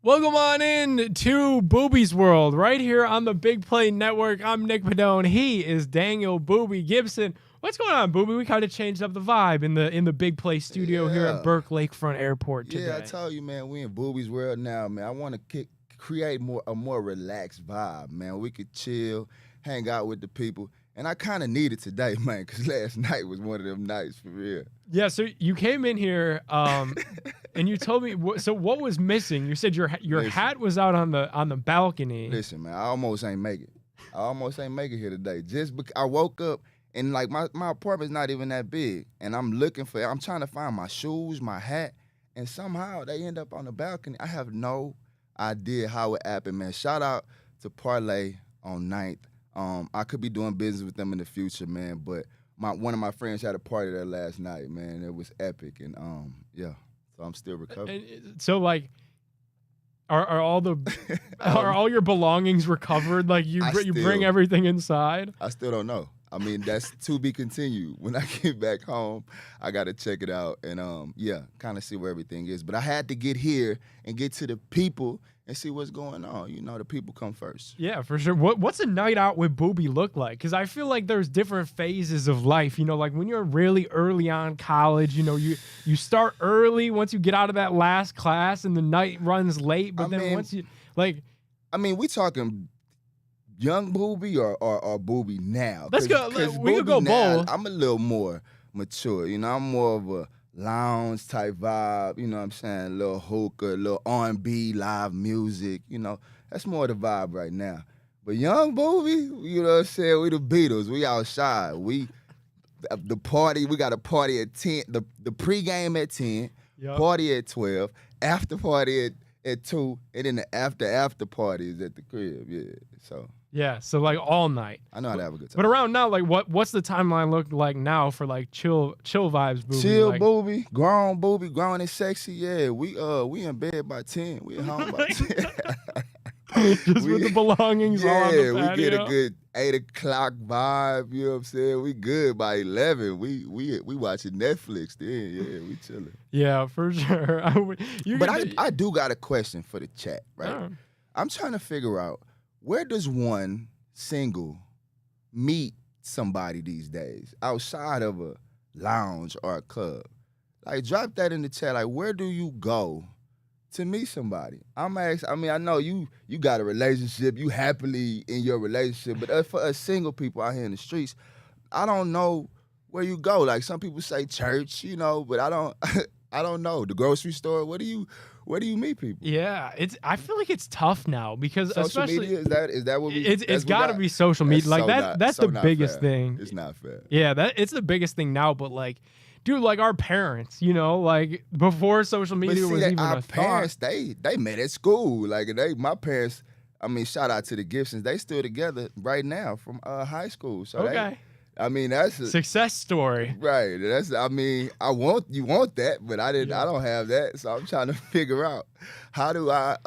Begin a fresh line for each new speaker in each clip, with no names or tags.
Welcome on in to Booby's World, right here on the Big Play Network. I'm Nick Padone. He is Daniel Booby Gibson. What's going on, Booby? We kind of changed up the vibe in the Big Play studio here at Burke Lakefront Airport today.
Yeah, I told you, man, we in Booby's World now, man. I want to create a more relaxed vibe, man. We could chill, hang out with the people. And I kind of need it today, man, because last night was one of them nights for real.
Yeah, so you came in here and you told me, so what was missing? You said your hat was out on the balcony.
Listen, man, I almost ain't make it. Here today. Just because I woke up and, like, my apartment's not even that big. And I'm trying to find my shoes, my hat, and somehow they end up on the balcony. I have no idea how it happened, man. Shout out to Parlay on 9th. I could be doing business with them in the future, man, but one of my friends had a party there last night, man. It was epic, and yeah, so I'm still recovering.
So, like, are all your belongings recovered? Like, you bring everything inside?
I still don't know. I mean, that's to be continued. When I get back home, I got to check it out and, yeah, kind of see where everything is. But I had to get here and get to the people and see what's going on. You know, the people come first.
Yeah, for sure. What's a night out with Booby look like? Because I feel like there's different phases of life. You know, like when you're really early on college, you know, you start early once you get out of that last class and the night runs late. But once you, like...
I mean, we talking... young Booby or Booby now?
Let's go. We could go both.
I'm a little more mature. You know, I'm more of a lounge type vibe. You know what I'm saying? A little hookah, a little R&B, live music. You know, that's more the vibe right now. But young Booby, you know what I'm saying? We the Beatles. We outside. The party. We got a party at 10. The pregame at 10. Yep. Party at 12. After party at 2, and then the after party is at the crib. Yeah. So.
Yeah, so like all night.
I know how to have a good time.
But around now, like what's the timeline look like now for like chill vibes, Booby?
Chill, Booby, grown and sexy. Yeah, we in bed by 10. We at home by 10.
Just with the belongings all on the patio.
Yeah, we get a good 8 o'clock vibe. You know what I'm saying? We good by 11. We watching Netflix then. Yeah, we chilling.
Yeah, for sure.
I do got a question for the chat, right? I'm trying to figure out, where does one single meet somebody these days outside of a lounge or a club? Like, drop that in the chat. Like, where do you go to meet somebody? I mean, I know you got a relationship. You happily in your relationship. But for us single people out here in the streets, I don't know where you go. Like, some people say church, you know, but I don't know. The grocery store, where do you meet people?
Yeah, I feel like it's tough now because
social
especially
media, is that what we?
It's got to be social media. Like that's the biggest thing.
It's not fair.
Yeah, it's the biggest thing now. But like, dude, like our parents, you know, like before social media was even a
parents,
thought.
they met at school. Like my parents. I mean, shout out to the Gibsons. They still together right now from high school. So
okay.
That's a
success story.
Right. You want that, but I don't have that. So I'm trying to figure out, how do I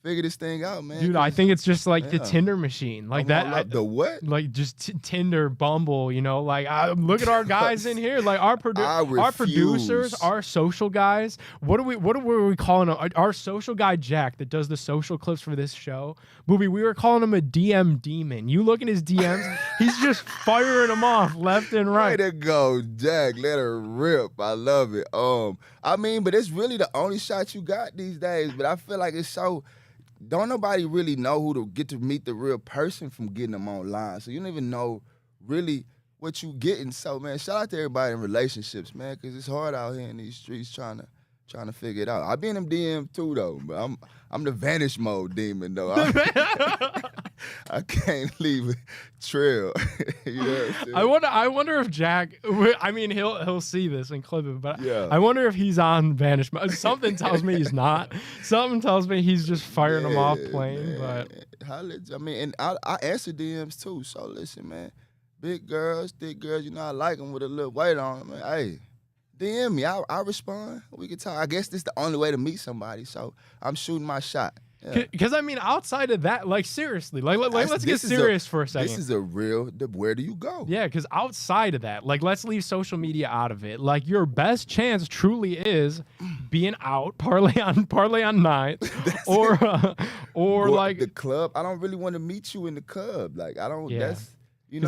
figure this thing out, man?
Dude, I think it's just like the Tinder machine. Like
the what?
Like just Tinder, Bumble, you know, like look at our guys in here. Like our producers, our social guys. What are we calling our social guy Jack that does the social clips for this show? Booby, we were calling him a DM demon. You look at his DMs, he's just firing them off left and right.
Way to go, Jack. Let her rip. I love it. I mean, but it's really the only shot you got these days. But I feel like it's so. Don't nobody really know who to get to meet the real person from getting them online. So you don't even know really what you getting. So, man, shout out to everybody in relationships, man, because it's hard out here in these streets trying to figure it out. I be in them DMs too, though, but I'm the vanish mode demon, though. I can't leave a trail. You know what I'm saying?
I wonder if Jack. I mean, he'll see this and clip it, but
yeah.
I wonder if he's on vanish mode. Something tells me he's not. Something tells me he's just firing them off plain.
Man. But I mean, and I answer DMs too. So listen, man, big girls, thick girls, you know, I like them with a little weight on them. Man. Hey, DM me. I respond. We can talk. I guess this is the only way to meet somebody. So I'm shooting my shot.
Because I mean, outside of that, like seriously, let's get serious for a second.
This is a real. Where do you go?
Yeah, because outside of that, like let's leave social media out of it. Like your best chance truly is being out, parlay on nights, or like
the club. I don't really want to meet you in the club. Like I don't. Yeah. That's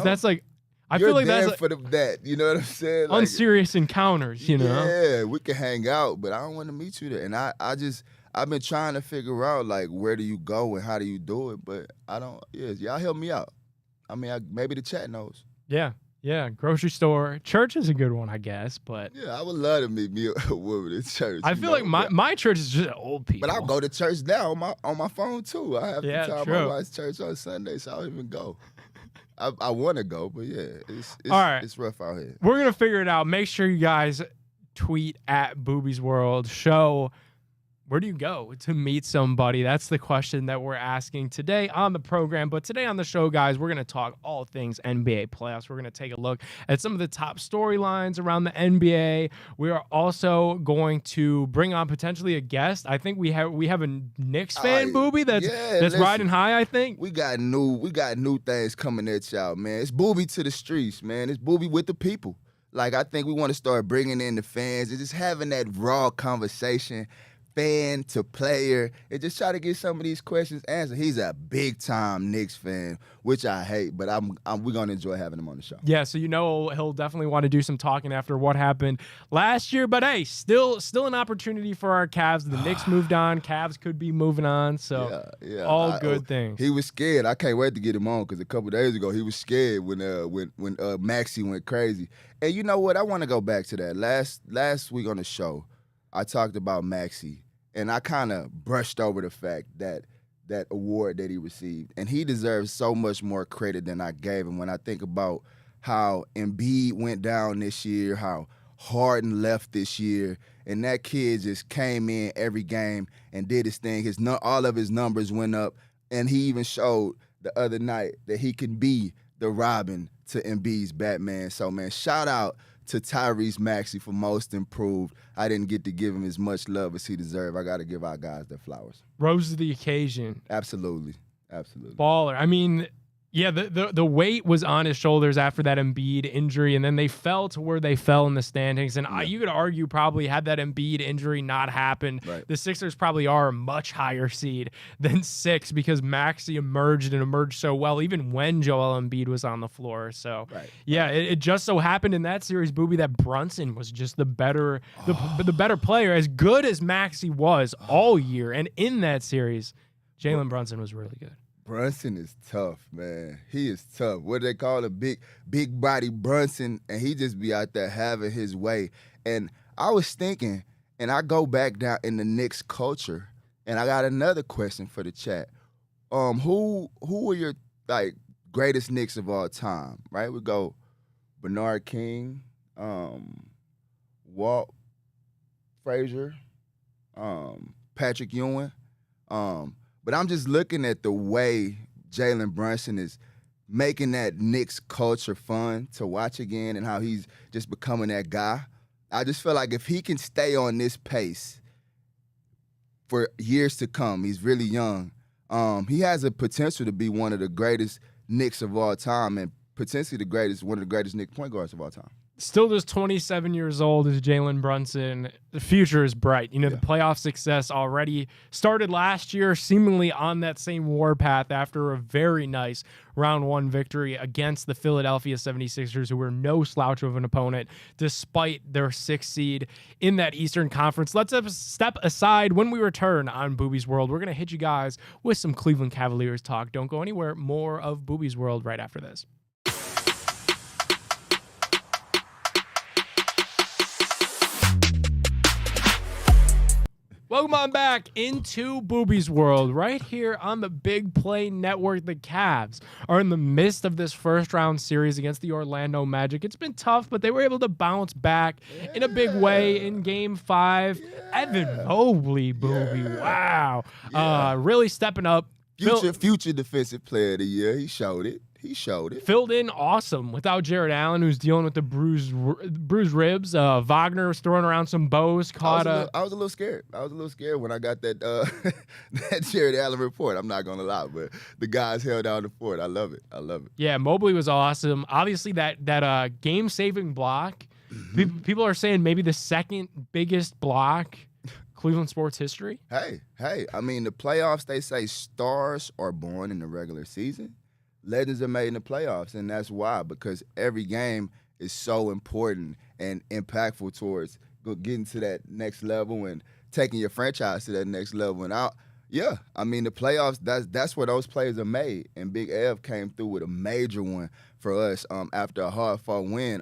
that's like. I
You're
feel like
there
that's
for that. You know what I'm saying? Like,
unserious encounters. You know?
Yeah, we can hang out, but I don't want to meet you there. And I've been trying to figure out like where do you go and how do you do it, but I don't. Yeah, y'all help me out. I mean, maybe the chat knows.
Yeah, grocery store, church is a good one, I guess. But
yeah, I would love to meet me a woman in church.
I feel like my church is just old people.
But I'll go to church now on my phone too. I have to tell my wife's church on Sunday, so I don't even go. I want to go, but yeah, all right. It's rough out here.
We're going to figure it out. Make sure you guys tweet at Boobies World. Show where do you go to meet somebody? That's the question that we're asking today on the program. But today on the show, guys, we're going to talk all things NBA playoffs. We're going to take a look at some of the top storylines around the NBA. We are also going to bring on potentially a guest. I think we have a Knicks fan, Booby, that's riding high, I think.
We got new things coming at y'all, man. It's Booby to the streets, man. It's Booby with the people. Like, I think we want to start bringing in the fans and just having that raw conversation, fan to player, and just try to get some of these questions answered. He's a big-time Knicks fan, which I hate, but we're going to enjoy having him on the show.
Yeah, so he'll definitely want to do some talking after what happened last year, but hey, still an opportunity for our Cavs. The Knicks moved on. Cavs could be moving on, so all good things.
He was scared. I can't wait to get him on because a couple days ago he was scared when Maxey went crazy. And you know what? I want to go back to that. Last week on the show, I talked about Maxey, and I kind of brushed over the fact that award that he received. And he deserves so much more credit than I gave him when I think about how Embiid went down this year, how Harden left this year, and that kid just came in every game and did his thing. All of his numbers went up, and he even showed the other night that he can be the Robin to Embiid's Batman. So, man, shout out to Tyrese Maxey for most improved. I didn't get to give him as much love as he deserved. I got to give our guys their flowers.
Rose to the occasion.
Absolutely.
Baller. I mean, yeah, the weight was on his shoulders after that Embiid injury, and then they fell to where they fell in the standings. And you could argue probably had that Embiid injury not happened, the Sixers probably are a much higher seed than 6 because Maxey emerged so well even when Joel Embiid was on the floor. So, it just so happened in that series, Booby, that Brunson was just the better player. As good as Maxey was all year, and in that series, Jalen Brunson was really good.
Brunson is tough, man. He is tough. What do they call a big body Brunson, and he just be out there having his way. And I was thinking, and I go back down in the Knicks culture, and I got another question for the chat. Who are your greatest Knicks of all time? Right? We go Bernard King, Walt Frazier, Patrick Ewing. But I'm just looking at the way Jalen Brunson is making that Knicks culture fun to watch again and how he's just becoming that guy. I just feel like if he can stay on this pace for years to come, he's really young, he has a potential to be one of the greatest Knicks of all time and potentially one of the greatest Knicks point guards of all time.
Still just 27 years old is Jalen Brunson. The future is bright. The playoff success already started last year, seemingly on that same warpath after a very nice round 1 victory against the Philadelphia 76ers, who were no slouch of an opponent despite their 6th seed in that Eastern Conference. Let's step aside. When we return on Boobies World, we're going to hit you guys with some Cleveland Cavaliers talk. Don't go anywhere. More of Boobies World right after this. Welcome on back into Boobies World right here on the Big Play Network. The Cavs are in the midst of this first-round series against the Orlando Magic. It's been tough, but they were able to bounce back in a big way in Game 5. Evan Mobley, Booby, wow. Really stepping up.
Future Defensive Player of the Year. He showed it. He showed it.
Filled in awesome without Jared Allen, who's dealing with the bruised ribs. Wagner was throwing around some bows.
I was a little scared. I was a little scared when I got that that Jared Allen report. I'm not gonna lie, but the guys held down the fort. I love it.
Yeah, Mobley was awesome. Obviously, that game-saving block.
Mm-hmm.
People are saying maybe the second biggest block Cleveland sports history.
Hey. I mean, the playoffs. They say stars are born in the regular season. Legends are made in the playoffs, and that's why, because every game is so important and impactful towards getting to that next level and taking your franchise to that next level. And I mean, the playoffs, that's where those plays are made. And Big Ev came through with a major one for us after a hard-fought win.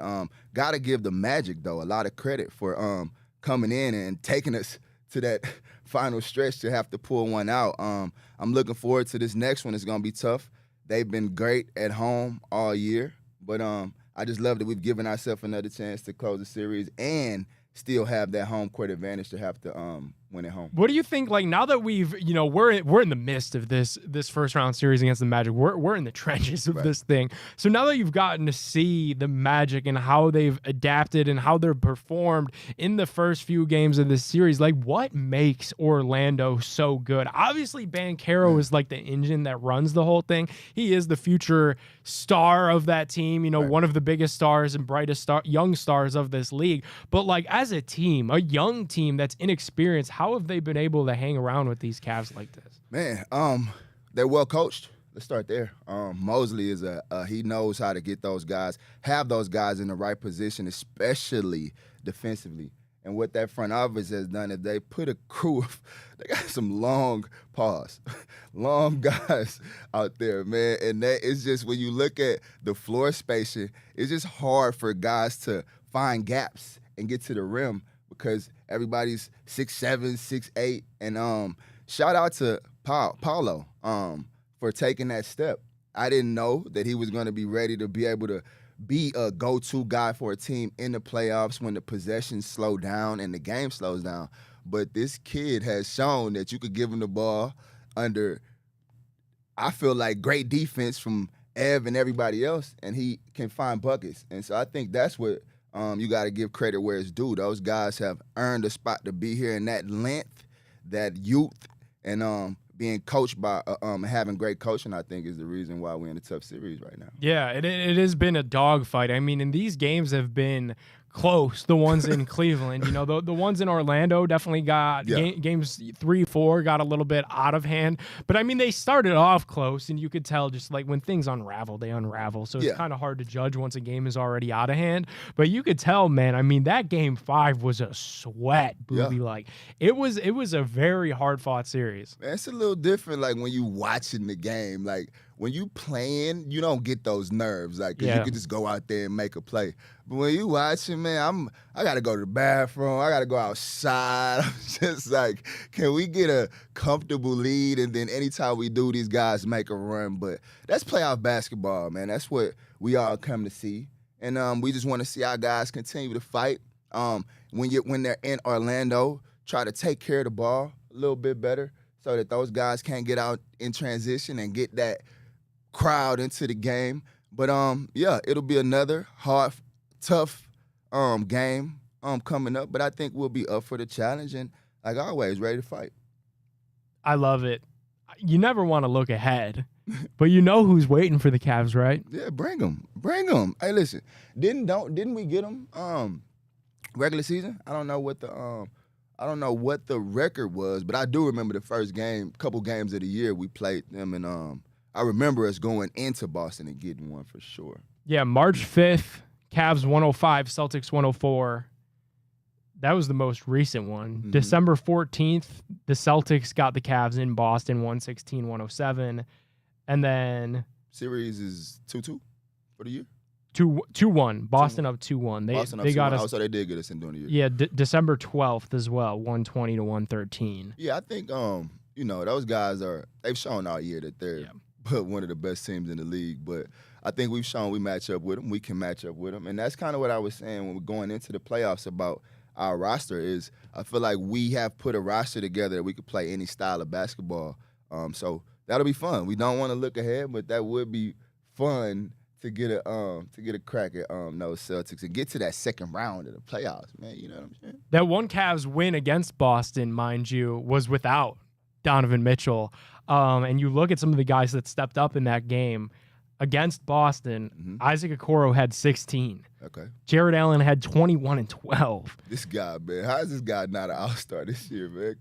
Got to give the Magic, though, a lot of credit for coming in and taking us to that final stretch to have to pull one out. I'm looking forward to this next one. It's going to be tough. They've been great at home all year, but I just love that we've given ourselves another chance to close the series and still have that home court advantage to have to win at home.
What do you think? Like, now that we're in the midst of this first round series against the Magic, we're in the trenches of this thing. So now that you've gotten to see the Magic and how they've adapted and how they're performed in the first few games of this series, like, what makes Orlando so good? Obviously, Banchero is like the engine that runs the whole thing. He is the future star of that team. One of the biggest stars and brightest young stars of this league. But like, as a team, a young team that's inexperienced, how have they been able to hang around with these Cavs like this?
Man, they're well coached. Let's start there. Mosley is he knows how to get those guys, have those guys in the right position, especially defensively. And what that front office has done is they put a crew of, they got some long guys out there, man. And it's just, when you look at the floor spacing, it's just hard for guys to find gaps and get to the rim because everybody's 6'7", 6'8". And shout out to Paulo for taking that step. I didn't know that he was going to be ready to be able to be a go-to guy for a team in the playoffs when the possessions slow down and the game slows down. But this kid has shown that you could give him the ball under, I feel like, great defense from Ev and everybody else, and he can find buckets. And so I think that's what you got to give credit where it's due. Those guys have earned a spot to be here, and that length, that youth, and being coached by having great coaching, I think, is the reason why we're in a tough series right now.
Yeah, it has been a dogfight. I mean, and these games have been close, the ones in Cleveland. The ones in Orlando definitely got games 3, 4 got a little bit out of hand. But I mean, they started off close, and you could tell just like when things unravel, they unravel. So it's kind of hard to judge once a game is already out of hand. But you could tell, man, I mean, that game 5 was a sweat, Booby. Yeah. Like it was a very hard fought series.
Man, it's a little different like when you watching the game. Like when you playing, you don't get those nerves. Like, 'cause you can just go out there and make a play. But when you watching, man, I got to go to the bathroom. I got to go outside. I'm just like, can we get a comfortable lead? And then anytime we do, these guys make a run. But that's playoff basketball, man. That's what we all come to see. And we just want to see our guys continue to fight. When they're in Orlando, try to take care of the ball a little bit better so that those guys can't get out in transition and get that crowd into the game. But it'll be another hard, tough game coming up. But I think we'll be up for the challenge and, like always, ready to fight.
I love it. You never want to look ahead, but you know who's waiting for the Cavs, right?
Yeah, bring them. Hey, listen, didn't we get them regular season? I don't know what the record was, but I do remember the first couple games of the year we played them, and I remember us going into Boston and getting one for sure.
Yeah, March 5th, Cavs 105, Celtics 104. That was the most recent one. Mm-hmm. December 14th, the Celtics got the Cavs in Boston 116-107. And then
series is 2-2 for the year?
2-1. Boston up 2-1. They got us.
So they did get us in during the year.
Yeah, December 12th as well, 120-113.
Yeah, I think those guys they've shown all year that they're one of the best teams in the league. But I think we've shown we match up with them. We can match up with them. And that's kind of what I was saying when we're going into the playoffs about our roster is I feel like we have put a roster together that we could play any style of basketball. So that'll be fun. We don't want to look ahead, but that would be fun to get a crack at those Celtics and get to that second round of the playoffs, man. You know what I'm saying?
That one Cavs win against Boston, mind you, was without Donovan Mitchell. And you look at some of the guys that stepped up in that game against Boston.
Mm-hmm.
Isaac Okoro had 16.
Okay.
Jared Allen had 21 and 12.
This guy, man. How is this guy not an all-star this year, man?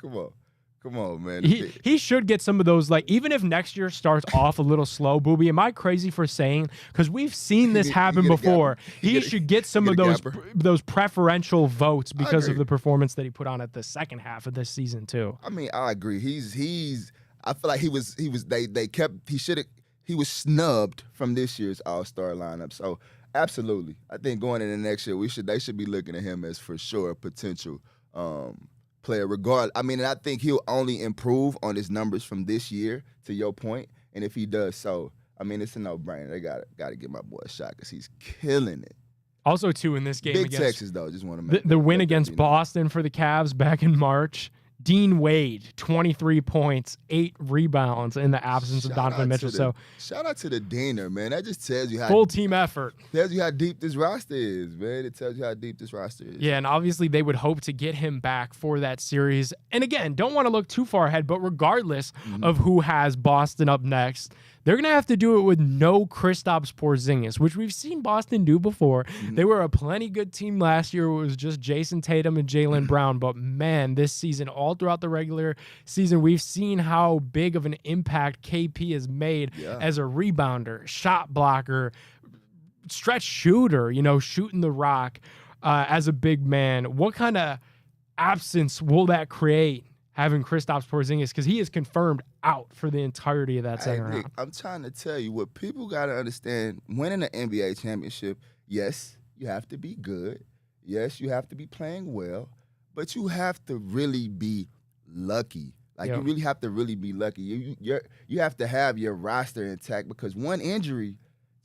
Come on, man.
He should get some of those, like, even if next year starts off a little slow, Booby, am I crazy for saying? Because we've seen this happen before. He should get some of those preferential votes because of the performance that he put on at the second half of this season, too.
I mean, I agree. I feel like he was snubbed from this year's all-star lineup. So, absolutely. I think going into next year, they should be looking at him as for sure a potential player regardless. I mean, and I think he'll only improve on his numbers from this year, to your point. And if he does so, I mean, it's a no-brainer. They got to give my boy a shot because he's killing it.
Also, too, in this game
Big
against
Texas, though. Just want to make
the win against Boston for the Cavs back in March. Dean Wade, 23 points, 8 rebounds in the absence of Donovan Mitchell. So
shout out to the Diener, man. That just tells you how
full team effort.
Tells you how deep this roster is, man. It tells you how deep this roster is.
Yeah, and obviously they would hope to get him back for that series. And again, don't want to look too far ahead, but regardless of who has Boston up next, they're going to have to do it with no Kristaps Porzingis, which we've seen Boston do before. They were a plenty good team last year. It was just Jason Tatum and Jaylen Brown. But, man, this season, all throughout the regular season, we've seen how big of an impact KP has made as a rebounder, shot blocker, stretch shooter, shooting the rock as a big man. What kind of absence will that create? Having Kristaps Porzingis, because he is confirmed out for the entirety of that second round.
I'm trying to tell you what people got to understand. Winning an NBA championship, yes, you have to be good. Yes, you have to be playing well. But you have to really be lucky. You really have to really be lucky. You have to have your roster intact because one injury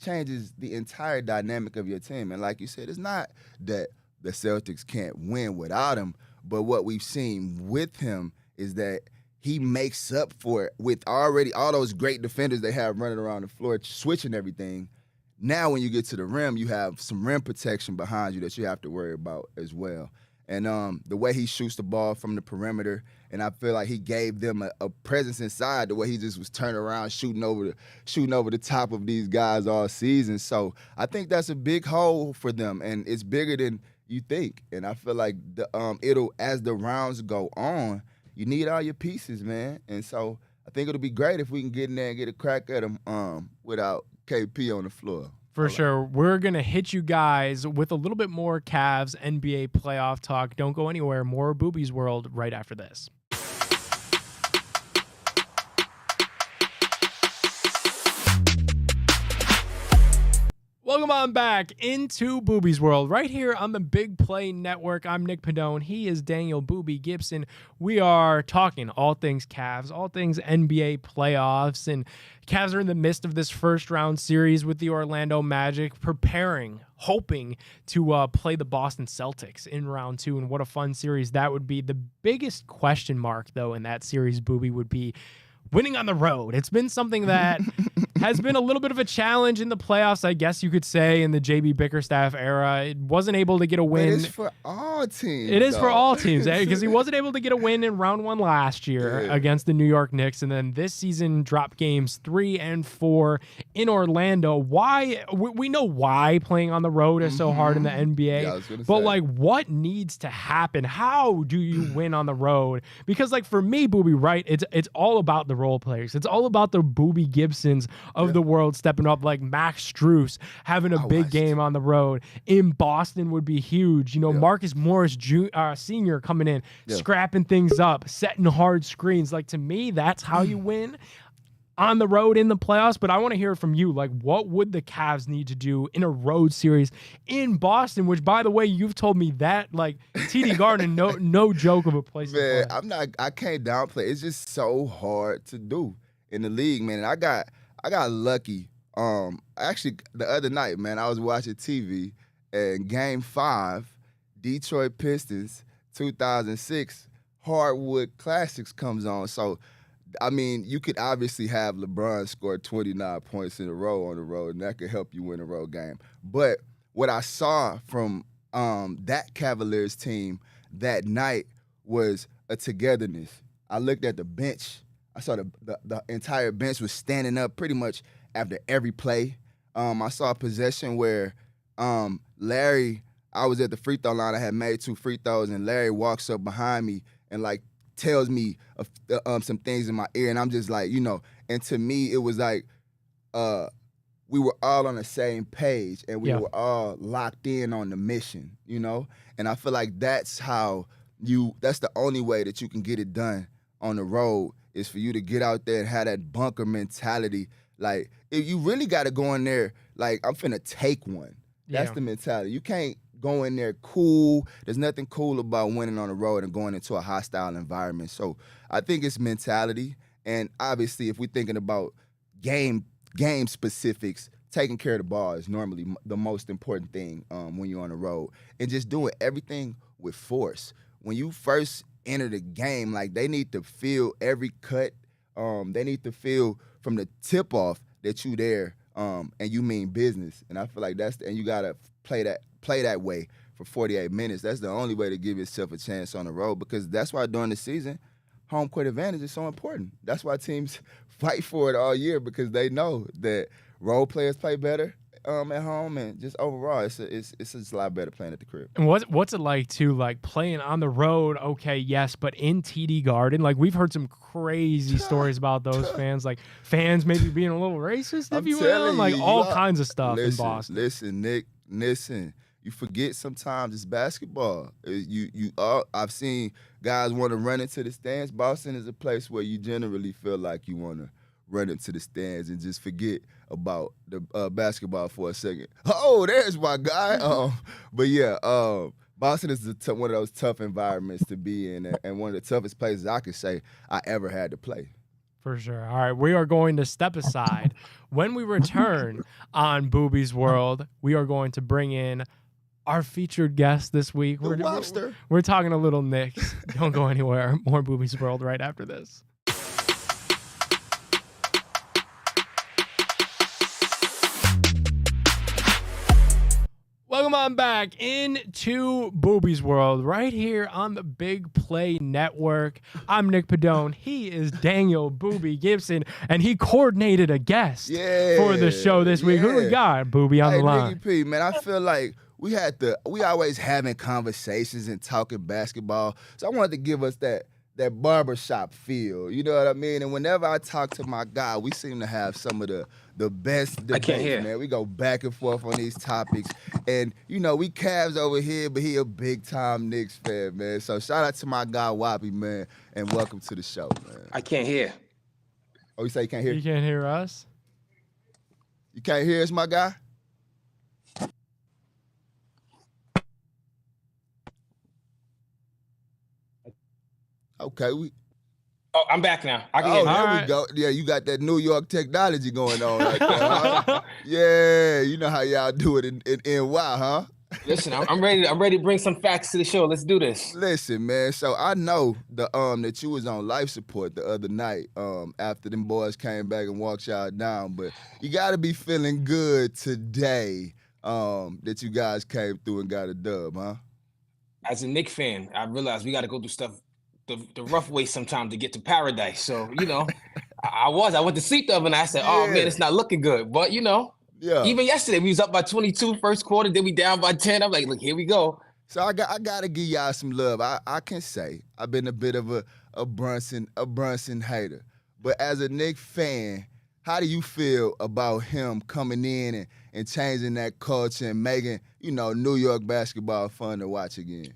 changes the entire dynamic of your team. And like you said, it's not that the Celtics can't win without him, but what we've seen with him is that he makes up for it with already all those great defenders they have running around the floor, switching everything. Now when you get to the rim, you have some rim protection behind you that you have to worry about as well. And the way he shoots the ball from the perimeter, and I feel like he gave them a presence inside the way he just was turning around, shooting over the top of these guys all season. So I think that's a big hole for them, and it's bigger than you think. And I feel like it'll, as the rounds go on, you need all your pieces, man. And so I think it'll be great if we can get in there and get a crack at them without KP on the floor.
For sure. We're going to hit you guys with a little bit more Cavs NBA playoff talk. Don't go anywhere. More Booby's World right after this. Welcome on back into Booby's World right here on the Big Play Network. I'm Nick Padone. He is Daniel Booby Gibson. We are talking all things Cavs, all things NBA playoffs, and Cavs are in the midst of this first round series with the Orlando Magic, preparing, hoping to play the Boston Celtics in round 2, and what a fun series that would be. The biggest question mark, though, in that series, Booby, would be winning on the road. It's been something that has been a little bit of a challenge in the playoffs, I guess you could say, in the JB Bickerstaff era. It wasn't able to get a win.
It is for all teams.
It is for all teams, because he wasn't able to get a win in round 1 last year against the New York Knicks, and then this season dropped games 3 and 4 in Orlando. Why? We know why playing on the road is so hard in the NBA, but like, what needs to happen? How do you win on the road? Because like for me, Booby, right, it's all about the role players. It's all about the Booby Gibsons of the world stepping up, like Max Strus having a big game on the road in Boston would be huge. Marcus Morris Sr. coming in, scrapping things up, setting hard screens. Like, to me, that's how you win on the road in the playoffs. But I want to hear from you. Like, what would the Cavs need to do in a road series in Boston? Which, by the way, you've told me that, like, TD Garden, no joke of a place.
Man, I can't downplay. It's just so hard to do in the league, man. And I got lucky. Actually, the other night, man, I was watching TV, and Game 5, Detroit Pistons, 2006, Hardwood Classics comes on. So I mean, you could obviously have LeBron score 29 points in a row on the road, and that could help you win a road game. But what I saw from that Cavaliers team that night was a togetherness. I looked at the bench. I saw the entire bench was standing up pretty much after every play. I saw a possession where Larry, I was at the free throw line. I had made 2 free throws, and Larry walks up behind me and, like, tells me some things in my ear, and I'm just like, and to me, it was like we were all on the same page, and we were all locked in on the mission, and I feel like that's the only way that you can get it done on the road is for you to get out there and have that bunker mentality. Like, if you really got to go in there, like, I'm finna take one. That's the mentality. You can't go in there cool. There's nothing cool about winning on the road and going into a hostile environment. So I think it's mentality. And obviously, if we're thinking about game specifics, taking care of the ball is normally the most important thing when you're on the road. And just doing everything with force. When you first enter the game, like, they need to feel every cut. They need to feel from the tip off that you there and you mean business. And I feel like and you gotta play that way for 48 minutes. That's the only way to give yourself a chance on the road, because that's why during the season, home court advantage is so important. That's why teams fight for it all year, because they know that role players play better at home, and just overall, it's just a lot better playing at the crib.
And what's it like to, like, playing on the road? Okay, yes, but in TD Garden, like, we've heard some crazy stories about those fans, like fans maybe being a little racist, if you will, like all kinds of stuff in Boston.
Listen, Nick, you forget sometimes it's basketball. I've seen guys want to run into the stands. Boston is a place where you generally feel like you want to run into the stands and just forget about the basketball for a second. Oh, there's my guy. But yeah, Boston is one of those tough environments to be in, and one of the toughest places I could say I ever had to play.
For sure. All right, we are going to step aside. When we return on Booby's World, we are going to bring in our featured guest this week. We're talking a little Knicks. Don't go anywhere. More Booby's World right after this. Welcome on back into Booby's World right here on the Big Play Network. I'm Nick Padone. He is Daniel Booby Gibson, and he coordinated a guest for the show this week. Who do we got, Booby, on the line?
Nicky P, man, I feel like we always having conversations and talking basketball, so I wanted to give us that barbershop feel, you know what I mean? And whenever I talk to my guy, we seem to have some of the best debates, man. We go back and forth on these topics. And, we Cavs over here, but he a big-time Knicks fan, man. So shout out to my guy, Wappy, man, and welcome to the show, man.
I can't hear.
Oh, you say you can't hear?
You can't hear us?
You can't hear us, my guy? Okay,
I'm back now. I can hear you.
There we go. Yeah, you got that New York technology going on right there, huh? Yeah, you know how y'all do it in NY, huh?
Listen, I'm ready to bring some facts to the show. Let's do this.
Listen, man. So I know that you was on life support the other night after them boys came back and walked y'all down, but you got to be feeling good today that you guys came through and got a dub, huh?
As a Knicks fan, I realized we got to go through stuff the rough way sometimes to get to paradise. So, I went to sleep the other night. I said, oh, man, it's not looking good. But, even yesterday, we was up by 22 first quarter, then we down by 10. I'm like, look, here we go.
So I got to give y'all some love. I can say I've been a bit of a Brunson hater. But as a Knicks fan, how do you feel about him coming in and changing that culture and making, New York basketball fun to watch again?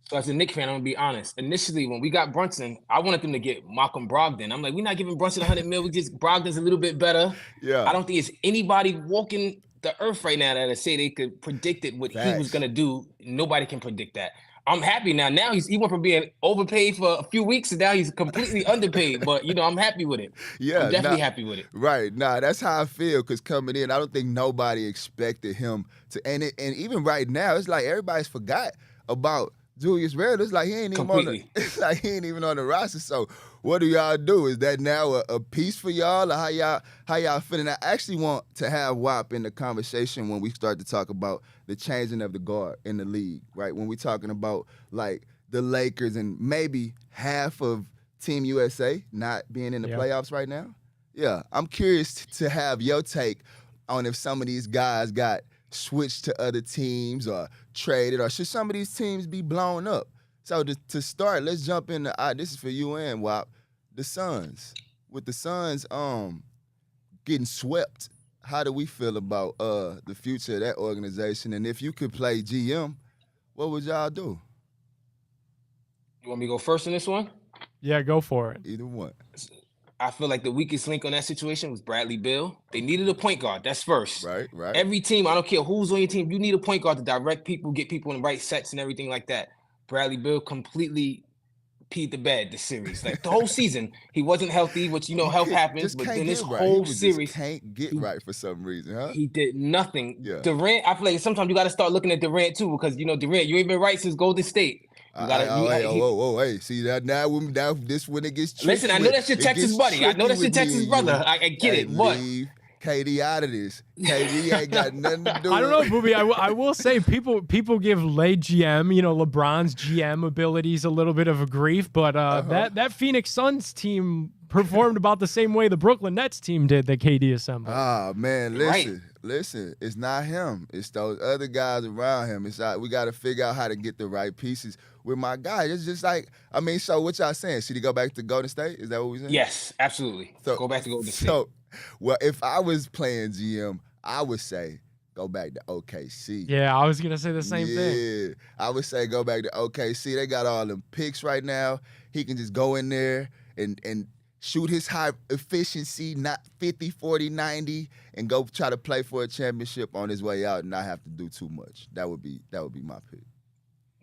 So as a Knicks fan, I'm gonna be honest. Initially, when we got Brunson, I wanted them to get Malcolm Brogdon. I'm like, we're not giving Brunson $100 million. We just Brogdon's a little bit better. Yeah. I don't think it's anybody walking the earth right now that say they could predict it what he was gonna do. Nobody can predict that. I'm happy now. Now he went from being overpaid for a few weeks, and now he's completely underpaid. But I'm happy with it. Yeah, I'm definitely happy with it.
Right. That's how I feel. Because coming in, I don't think nobody expected him to. And even right now, it's like everybody's forgot about Julius Randle. It's like he ain't even on the roster. So what do y'all do? Is that now a piece for y'all, or how y'all feeling? I actually want to have WAP in the conversation when we start to talk about the changing of the guard in the league, right? When we're talking about like the Lakers and maybe half of Team USA not being in the playoffs right now. Yeah, I'm curious to have your take on if some of these guys got switched to other teams or traded, or should some of these teams be blown up? So to start, let's jump into this is for you and WAP, the Suns. With the Suns getting swept, how do we feel about the future of that organization? And if you could play GM, what would y'all do?
You want me to go first in this one?
Yeah, go for it.
Either one.
I feel like the weakest link on that situation was Bradley Beal. They needed a point guard. That's first.
Right.
Every team, I don't care who's on your team, you need a point guard to direct people, get people in the right sets and everything like that. Bradley Beal completely peed the bed this series. Like the whole season, he wasn't healthy, which health happens. But then this whole series,
can't get right for some reason, huh?
He did nothing.
Yeah.
Durant, I feel like sometimes you got to start looking at Durant too, because Durant, you ain't been right since Golden State.
Hey, see that now this when it gets tricky.
Listen, I know that's your Texas buddy. I know that's your Texas brother. I get it. What?
KD out of this. KD ain't got nothing to do.
I don't know, Booby. I will say people give late GM, LeBron's GM abilities a little bit of a grief, but that Phoenix Suns team performed about the same way the Brooklyn Nets team did that KD assembled.
Ah, man, listen, it's not him. It's those other guys around him. It's like we got to figure out how to get the right pieces with my guy. It's just like, so what y'all saying? Should he go back to Golden State? Is that what we saying?
Yes, absolutely. So, go back to Golden State.
So, well, if I was playing GM, I would say go back to OKC.
Yeah, I was going to say the same thing.
Yeah, I would say go back to OKC. They got all them picks right now. He can just go in there and shoot his high efficiency, not 50, 40, 90, and go try to play for a championship on his way out and not have to do too much. That would be my pick.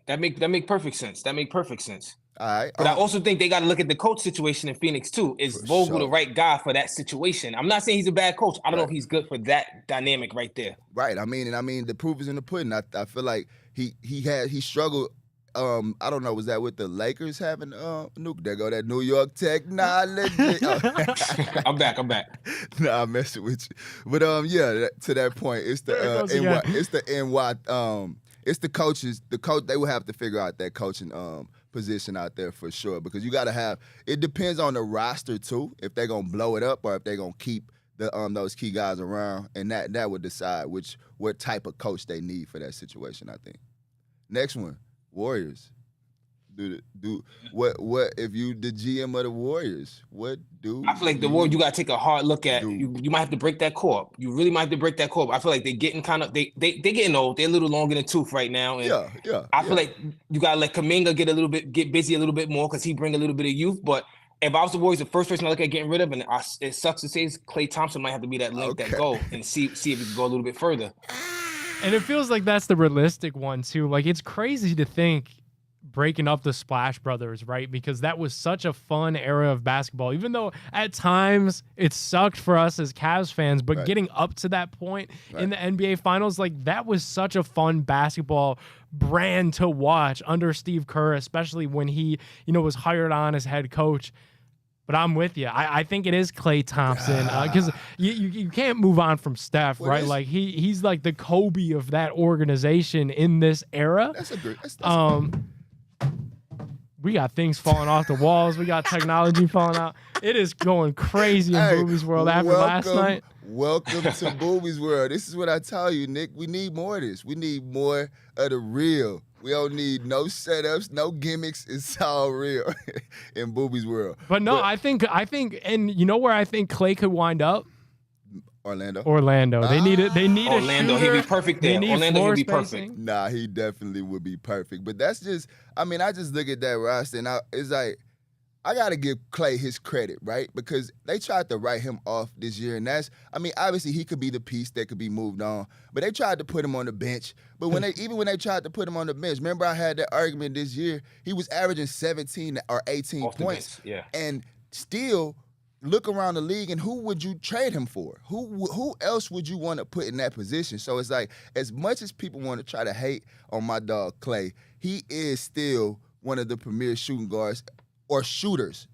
That make perfect sense. That make perfect sense.
All right.
But I also think they got to look at the coach situation in Phoenix too. Is Vogel the right guy for that situation? I'm not saying he's a bad coach. I don't know if he's good for that dynamic right there.
Right. I mean, the proof is in the pudding. I feel like he struggled. I don't know. Was that with the Lakers having nuke? There go that New York technology.
I'm back.
Nah, I'm messing with you. But to that point, it's it's the coaches. The coach, they will have to figure out that coaching position out there for sure, because you got to have. It depends on the roster too, if they're gonna blow it up or if they're gonna keep the those key guys around, and that would decide what type of coach they need for that situation, I think. Next one, Warriors. Do what if you the GM of the Warriors? What do
I feel like the Warriors? You got to take a hard look at. You might have to break that core up. You really might have to break that core up. I feel like they're getting they getting old. They're a little long in the tooth right now. And I feel like you got to let Kuminga get busy a little bit more, because he bring a little bit of youth. But if I was the Warriors, the first person I look at getting rid of, and it sucks to say, is Klay Thompson might have to be that link that go and see if he can go a little bit further.
And it feels like that's the realistic one too. Like, it's crazy to think breaking up the Splash Brothers, right? Because that was such a fun era of basketball, even though at times it sucked for us as Cavs fans, but getting up to that point in the NBA Finals, like, that was such a fun basketball brand to watch under Steve Kerr, especially when he, was hired on as head coach. But I'm with you. I think it is Klay Thompson, because you can't move on from Steph, right? Like, he's like the Kobe of that organization in this era.
That's a good.
We got things falling off the walls. We got technology falling out. It is going crazy in Booby's World after last night.
Welcome to Booby's World. This is what I tell you, Nick. We need more of this. We need more of the real. We don't need no setups, no gimmicks. It's all real in Booby's World.
But no, I think, and you know where I think Klay could wind up?
Orlando.
They need
Orlando.
A shooter.
He'd be perfect there. Orlando, he'd be perfect.
Nah, he definitely would be perfect. But that's just, I just look at that roster and it's like, I got to give Klay his credit, right? Because they tried to write him off this year. And that's, obviously he could be the piece that could be moved on. But they tried to put him on the bench. But when they tried to put him on the bench, remember I had that argument this year, he was averaging 17 or 18 off points. And still, look around the league, and who would you trade him for? Who else would you want to put in that position? So it's like, as much as people want to try to hate on my dog Klay, he is still one of the premier shooting guards or shooters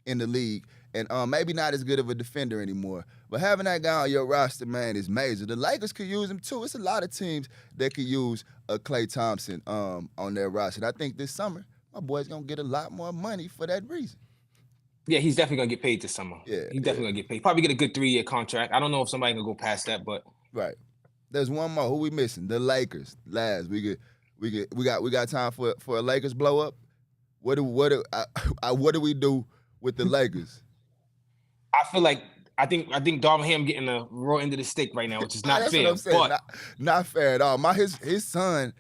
in the league. And maybe not as good of a defender anymore. But having that guy on your roster, man, is major. The Lakers could use him, too. It's a lot of teams that could use a Klay Thompson on their roster. And I think this summer, my boy's going to get a lot more money for that reason.
Yeah, he's definitely going to get paid this summer.
Yeah,
he's definitely going to get paid. Probably get a good 3-year contract. I don't know if somebody can go past that, but.
Right. There's one more. Who we missing? The Lakers. Last. We got time for a Lakers blow up? What do we do with the Lakers?
I feel like I think Darvin Ham getting the raw end of the stick right now, which is not fair. But
not fair at all. His son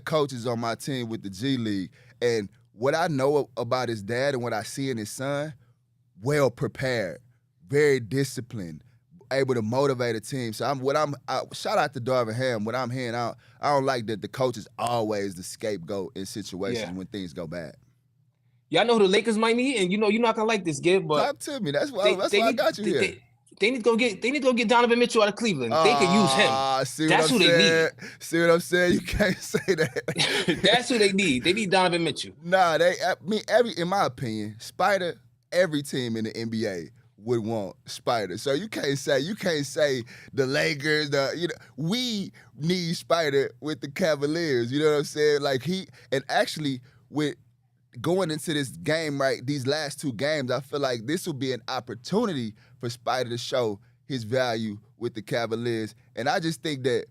coaches on my team with the G League, and what I know about his dad and what I see in his son, well prepared, very disciplined, able to motivate a team. So shout out to Darvin Ham. What I'm hearing out, I don't like that the coach is always the scapegoat in situations when things go bad.
Y'all know who the Lakers might need, and you're not gonna like this, Gib, but
talk to me. That's why I got you here.
They need to go get Donovan Mitchell out of Cleveland. They can use him. That's who they need.
See what I'm saying? You can't say that.
That's who they need. They need Donovan Mitchell.
Nah, in my opinion, Spider, every team in the NBA would want Spider. So you can't say the Lakers, we need Spider with the Cavaliers. You know what I'm saying? Like actually with going into this game, right, these last 2 games, I feel like this will be an opportunity for Spider to show his value with the Cavaliers. And I just think that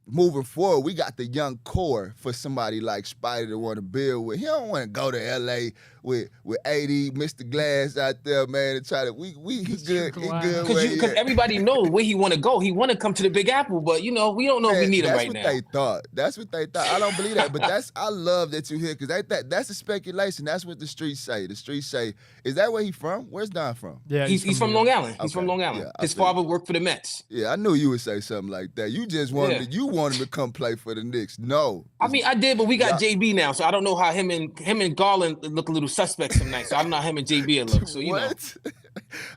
moving forward, we got the young core for somebody like Spider to want to build with. He don't want to go to L.A. with AD, Mr. Glass out there, man, and try to he's good.
Because everybody knows where he want to go. He want to come to the Big Apple, but we don't know if we need him right now.
That's what they thought. I don't believe that, but I love that you hear, because that's a speculation. That's what the streets say. The streets say, is that where he from? Where's Don from?
Yeah, he's from Long Island. He's from Long Island. His father worked for the Mets.
Yeah, I knew you would say something like that. You just wanted want him to come play for the Knicks. No.
I mean, I did, but we got JB now, so I don't know how him and Garland look a little suspect some nights. So I don't know how him and JB look. So
what?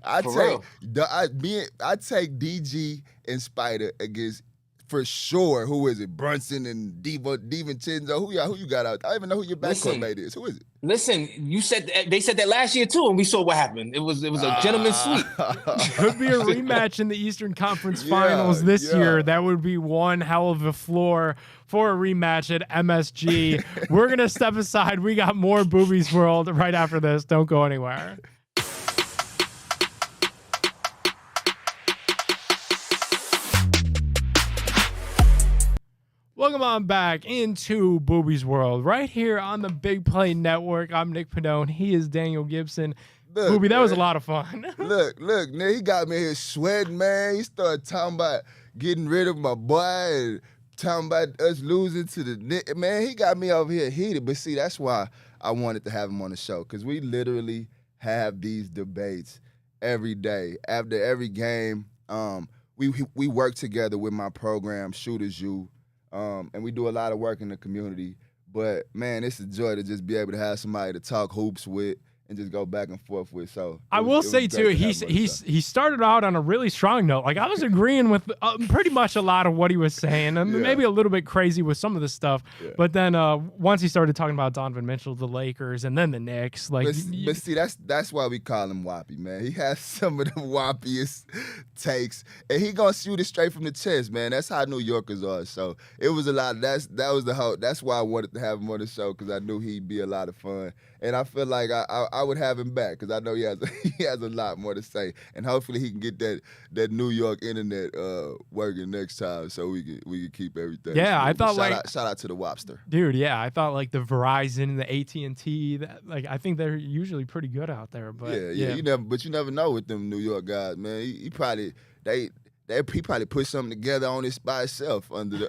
I take DG and Spider against, for sure. Who is it? Brunson and DiVincenzo. Who you got out? I don't even know who your backcourt mate is. Who is it?
Listen, they said that last year too, and we saw what happened. It was a gentleman's sweep.
Could be a rematch in the Eastern Conference Finals this year. That would be one hell of a floor for a rematch at MSG. We're gonna step aside. We got more Boobies World right after this. Don't go anywhere. Welcome on back into Boobies World, right here on the Big Play Network. I'm Nick Pannone. He is Daniel Gibson. Look, Booby, that was a lot of fun.
look, man, he got me here sweating, man. He started talking about getting rid of my boy and talking about us losing to the Knicks. Man, he got me over here heated. But see, that's why I wanted to have him on the show, because we literally have these debates every day. After every game, we work together with my program, Shooters U. And we do a lot of work in the community. But, man, it's a joy to just be able to have somebody to talk hoops with and just go back and forth with. So
I will say, too, he started out on a really strong note. Like, I was agreeing with pretty much a lot of what he was saying, and maybe a little bit crazy with some of the stuff. Yeah. But then once he started talking about Donovan Mitchell, the Lakers, and then the Knicks. But
see, that's why we call him Whoppy, man. He has some of the whoppiest takes, and he gonna shoot it straight from the chest, man. That's how New Yorkers are. So it was a lot. That's why I wanted to have him on the show, because I knew he'd be a lot of fun. And I feel like I would have him back, because I know he has a lot more to say, and hopefully he can get that New York internet working next time, so we can keep everything.
Yeah, I thought
shout out to the Wobster,
dude. Yeah, I thought like the Verizon, the AT&T, I think they're usually pretty good out there. But yeah.
You never know with them New York guys, man. He probably put something together on this by itself under the.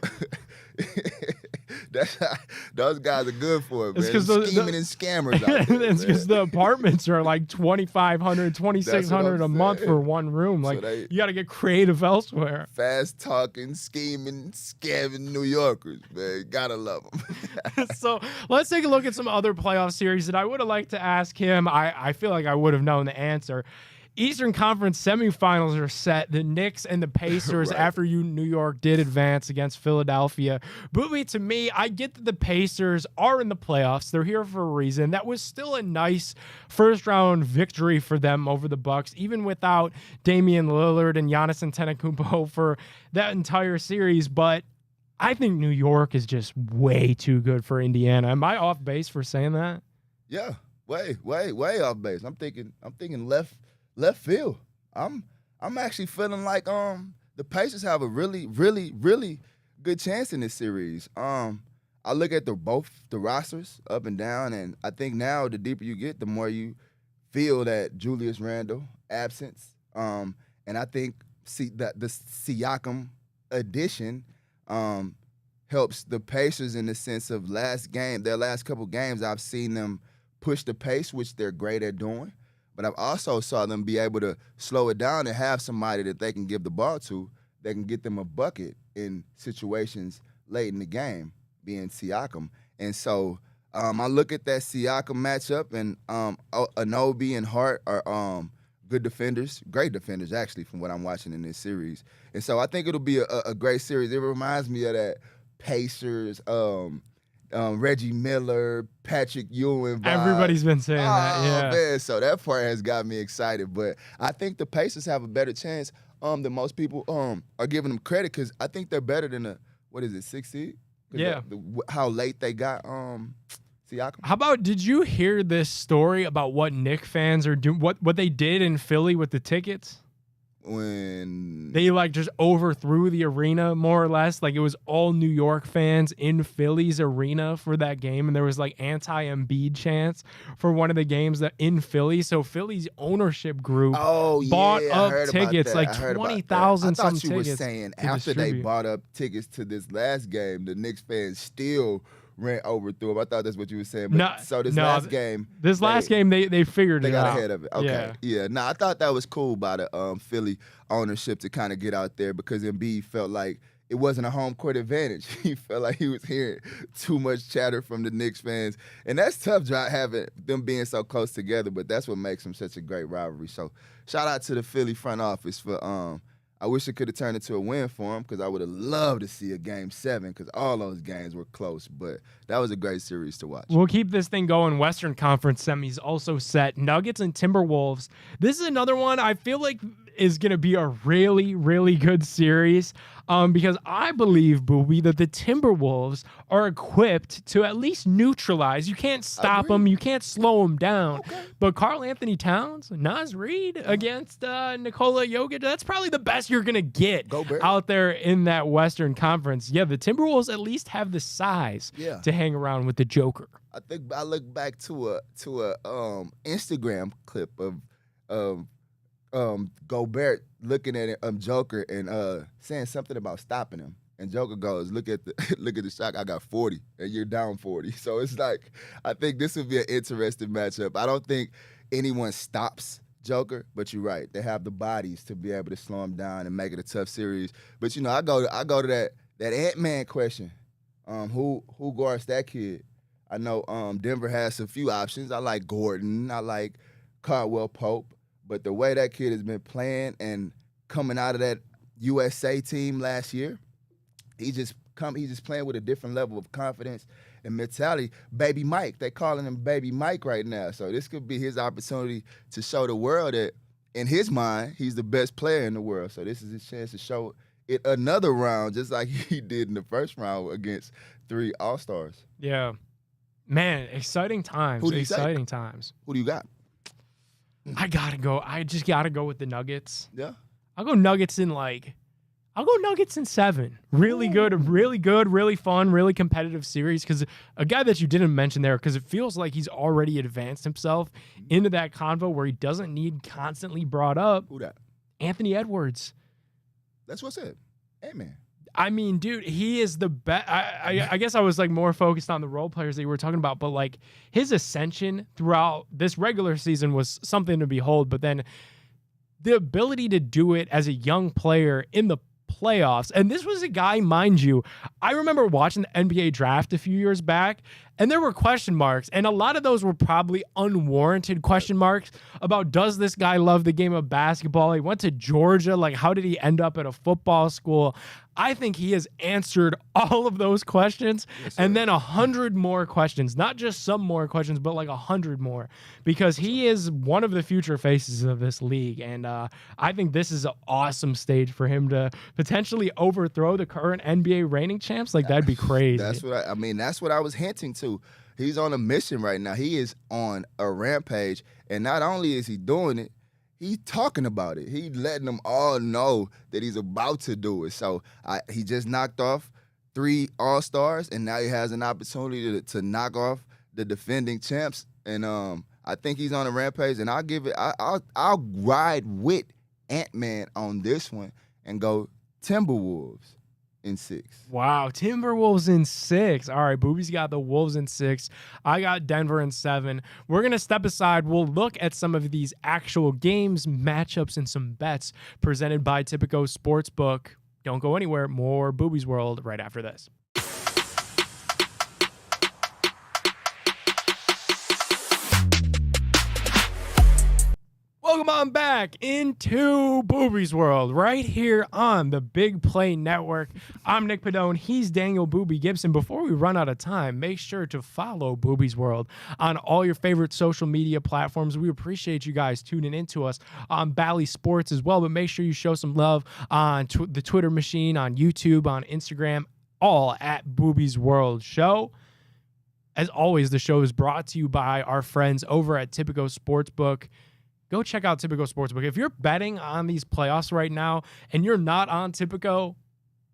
Those guys are good for it, man. Scheming and scammers out there.
It's because the apartments are like $2,500, $2,600 a month for one room. Like, so you got to get creative elsewhere.
Fast talking, scheming, scamming New Yorkers, man. Gotta love them.
So let's take a look at some other playoff series that I would have liked to ask him. I feel like I would have known the answer. Eastern Conference semifinals are set. The Knicks and the Pacers, right. After New York did advance against Philadelphia. Booby, to me, I get that the Pacers are in the playoffs. They're here for a reason. That was still a nice first-round victory for them over the Bucks, even without Damian Lillard and Giannis Antetokounmpo for that entire series. But I think New York is just way too good for Indiana. Am I off base for saying that?
Yeah, way off base. I'm thinking left field. I'm actually feeling like the Pacers have a really good chance in this series. I look at both the rosters up and down, and I think now the deeper you get, the more you feel that Julius Randle absence. And I think that the Siakam addition helps the Pacers in the sense of their last couple games, I've seen them push the pace, which they're great at doing. But I've also saw them be able to slow it down and have somebody that they can give the ball to that can get them a bucket in situations late in the game, being Siakam. And so I look at that Siakam matchup, and Anunoby and Hart are good defenders, great defenders, actually, from what I'm watching in this series. And so I think it'll be a great series. It reminds me of that Pacers, Reggie Miller, Patrick Ewing vibe.
Everybody's been saying that, yeah.
Man, so that part has got me excited. But I think the Pacers have a better chance than most people are giving them credit, because I think they're better than sixth seed?
Yeah.
How late they got Siakam.
How about, did you hear this story about what Knicks fans are doing, what they did in Philly with the tickets?
When
they just overthrew the arena, more or less. Like, it was all New York fans in Philly's arena for that game, and there was anti-Embiid chants for one of the games that in Philly. So Philly's ownership group bought up tickets, 20,000 some tickets. I thought you were saying
after they bought up tickets to this last game, the Knicks fans still overthrew them. I thought that's what you were saying. But last game,
they figured
they
it
got
out.
ahead of it. Okay, yeah. No, I thought that was cool by the Philly ownership to kind of get out there, because Embiid felt like it wasn't a home court advantage. He felt like he was hearing too much chatter from the Knicks fans, and that's tough, having them being so close together. But that's what makes them such a great rivalry. So shout out to the Philly front office for I wish it could have turned into a win for him, because I would have loved to see a Game 7, because all those games were close. But that was a great series to watch.
We'll keep this thing going. Western Conference semis also set. Nuggets and Timberwolves. This is another one I feel like is going to be a really, really good series, because I believe, Booby, that the Timberwolves are equipped to at least neutralize. You can't stop them. You can't slow them down. Okay. But Karl Anthony Towns, Naz Reid against Nikola Jokic, that's probably the best you're going to get out there in that Western Conference. Yeah, the Timberwolves at least have the size to hang around with the Joker.
I think I look back to a Instagram clip of Gobert looking at Joker and saying something about stopping him, and Joker goes, "Look at the shot. I got 40, and you're down 40." So it's like, I think this would be an interesting matchup. I don't think anyone stops Joker, but you're right. They have the bodies to be able to slow him down and make it a tough series. But I go to that Ant-Man question. Who guards that kid? I know Denver has a few options. I like Gordon. I like Caldwell Pope. But the way that kid has been playing and coming out of that USA team last year, he's just playing with a different level of confidence and mentality. Baby Mike, they calling him Baby Mike right now. So this could be his opportunity to show the world that, in his mind, he's the best player in the world. So this is his chance to show it another round, just like he did in the first round against 3 All-Stars.
Yeah. Man, exciting times. Exciting times.
Who do you got?
I gotta go. I just gotta go with the Nuggets.
Yeah.
I'll go Nuggets in 7. Really good, really fun, really competitive series. Because a guy that you didn't mention there, because it feels like he's already advanced himself into that convo where he doesn't need constantly brought up.
Who that?
Anthony Edwards.
That's what's it. Hey, man.
I mean, dude, he is the best. I guess I was more focused on the role players that you were talking about, but his ascension throughout this regular season was something to behold. But then the ability to do it as a young player in the playoffs. And this was a guy, mind you, I remember watching the NBA draft a few years back, and there were question marks, and a lot of those were probably unwarranted question marks about, does this guy love the game of basketball? He went to Georgia. Like, how did he end up at a football school? I think he has answered all of those questions, and then 100 more questions. Not just some more questions, but like 100 more, because he is one of the future faces of this league. And I think this is an awesome stage for him to potentially overthrow the current NBA reigning champs. Like, that'd be crazy.
That's what I mean. That's what I was hinting to. He's on a mission right now. He is on a rampage, and not only is he doing it, he's talking about it. He's letting them all know that he's about to do it. So he just knocked off 3 All-Stars, and now he has an opportunity to knock off the defending champs. And I think he's on a rampage, and I'll ride with Ant-Man on this one and go Timberwolves in 6.
Wow, Timberwolves in 6. All right, Booby's got the Wolves in 6. I got Denver in 7. We're going to step aside. We'll look at some of these actual games, matchups, and some bets presented by Tipico Sportsbook. Don't go anywhere. More Booby's World right after this. Welcome on back into Booby's World right here on the Big Play Network. I'm Nick Padone. He's Daniel Booby Gibson. Before we run out of time, make sure to follow Booby's World on all your favorite social media platforms. We appreciate you guys tuning into us on Bally Sports as well, but make sure you show some love on the Twitter machine, on YouTube, on Instagram, all at Booby's World Show. As always, the show is brought to you by our friends over at Tipico Sportsbook. Go check out Tipico Sportsbook. If you're betting on these playoffs right now and you're not on Tipico,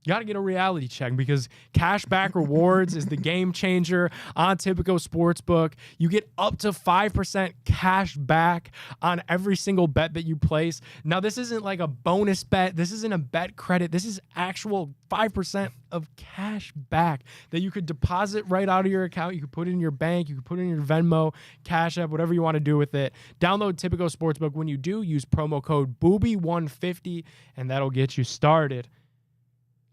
you got to get a reality check, because cashback rewards is the game changer on Tipico Sportsbook. You get up to 5% cash back on every single bet that you place. Now, this isn't like a bonus bet. This isn't a bet credit. This is actual 5% of cash back that you could deposit right out of your account. You could put it in your bank. You could put it in your Venmo, Cash App, whatever you want to do with it. Download Tipico Sportsbook. When you do, use promo code BOOBY150, and that'll get you started.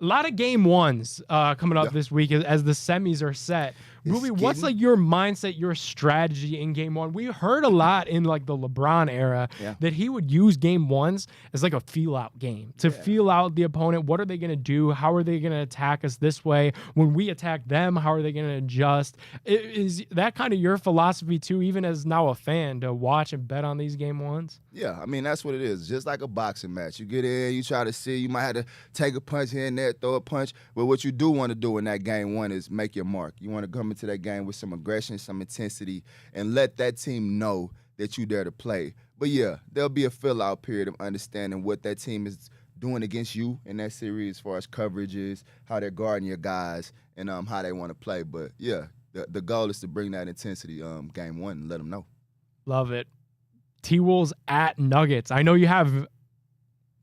A lot of game ones coming up this week as the semis are set. Booby, what's like your mindset, your strategy in game one? We heard a lot in like the LeBron era that he would use game ones as like a feel out game to feel out the opponent. What are they going to do? How are they going to attack us this way? When we attack them, how are they going to adjust? Is that kind of your philosophy too, even as now a fan, to watch and bet on these game ones?
Yeah, I mean, that's what it is. Just like a boxing match. You get in, you try to see, you might have to take a punch here and there, throw a punch. But what you do want to do in that game one is make your mark. You want to come into that game with some aggression, some intensity, and let that team know that you're there to play. But yeah, there'll be a fill-out period of understanding what that team is doing against you in that series as far as coverages, how they're guarding your guys, and how they want to play. But yeah, the goal is to bring that intensity game one and let them know.
Love it. T-Wolves at Nuggets. I know you have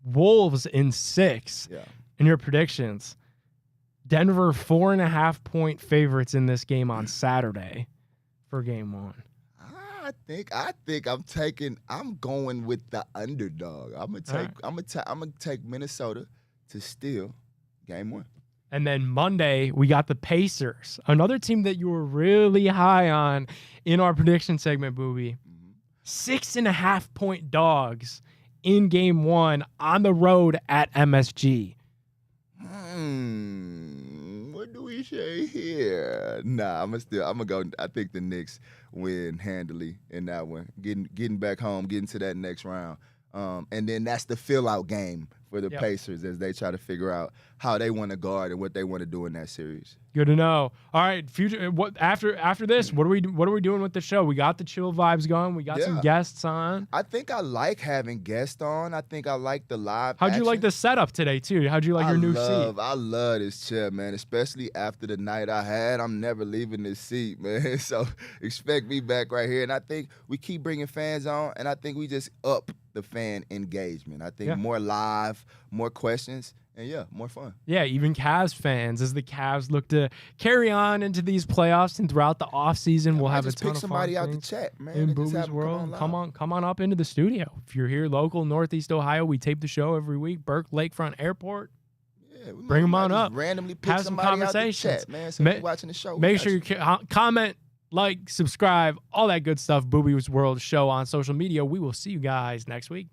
Wolves in 6 in your predictions. Denver 4.5-point favorites in this game on Saturday for game one.
I think I'm going with the underdog. I'm gonna take Minnesota to steal game one.
And then Monday, we got the Pacers, another team that you were really high on in our prediction segment, Booby. 6.5-point dogs in game one on the road at MSG.
What do we say here? Nah, I'm gonna go. I think the Knicks win handily in that one. Getting back home, getting to that next round. And then that's the fill-out game for the Pacers as they try to figure out how they want to guard and what they want to do in that series.
Good to know. All right, future. What after this? What are we doing with the show? We got the chill vibes going. We got some guests on.
I think I like having guests on. I think I like the live.
How'd you like the setup today too? How'd you like your new seat?
I love this chair, man. Especially after the night I had. I'm never leaving this seat, man. So expect me back right here. And I think we keep bringing fans on, and I think we just up the fan engagement. I think more live, more questions. And more fun. Yeah, even Cavs fans, as the Cavs look to carry on into these playoffs and throughout the offseason, we'll have a ton of fun. Pick somebody out the chat, man. In Booby's World, come on up into the studio. If you're here local, Northeast Ohio, we tape the show every week. Burke Lakefront Airport. Yeah,
bring them on up.
Randomly pick have some conversations, out the chat, man. So you're watching the show.
Make sure you comment, like, subscribe, all that good stuff. Booby's World Show on social media. We will see you guys next week.